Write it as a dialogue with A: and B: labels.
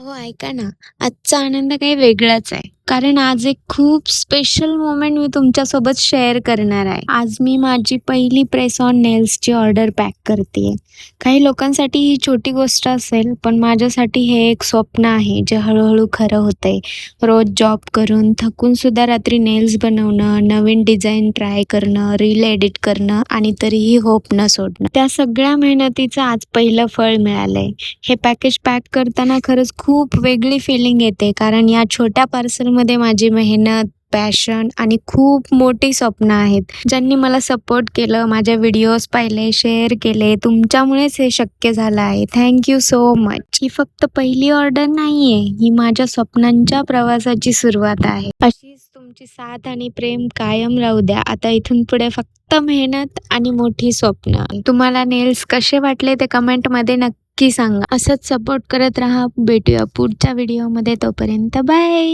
A: हो ऐका ना, आजचा आनंद काही वेगळाच आहे. कारण आज एक खूप स्पेशल मोमेंट मी तुमच्यासोबत शेअर करणार आहे. आज मी माझी पहिली प्रेस ऑन नेल्सची ऑर्डर पॅक करतेय. काही लोकांसाठी ही छोटी गोष्ट असेल, पण माझ्यासाठी हे एक स्वप्न आहे, जे हळूहळू खरं होतंय. रोज जॉब करून थकून सुद्धा रात्री नेल्स बनवणं, नवीन डिझाईन ट्राय करणं, रील एडिट करणं आणि तरीही होप न सोडणं. त्या सगळ्या मेहनतीचं आज पहिलं फळ मिळालंय. हे पॅकेज पॅक करताना खरंच खूप वेगळी फिलिंग येते, कारण या छोट्या पार्सलमध्ये माझी मेहनत, पॅशन आणि खूप मोठी स्वप्न आहेत. ज्यांनी मला सपोर्ट केलं, माझ्या व्हिडिओज पाहिले, शेअर केले, तुमच्यामुळेच हे शक्य झालं आहे. Thank you so much. ही फक्त पहिली ऑर्डर नाहीये, ही माझ्या स्वप्नांच्या प्रवासाची सुरुवात आहे. अशीच तुमची साथ आणि प्रेम कायम राहू द्या. आता इथून पुढे फक्त मेहनत आणि मोठी स्वप्न. तुम्हाला नेल्स कसे वाटले ते कमेंटमध्ये नक्की सांगा. असंच सपोर्ट करत राहा. भेटूया पुढच्या व्हिडिओमध्ये. तोपर्यंत बाय.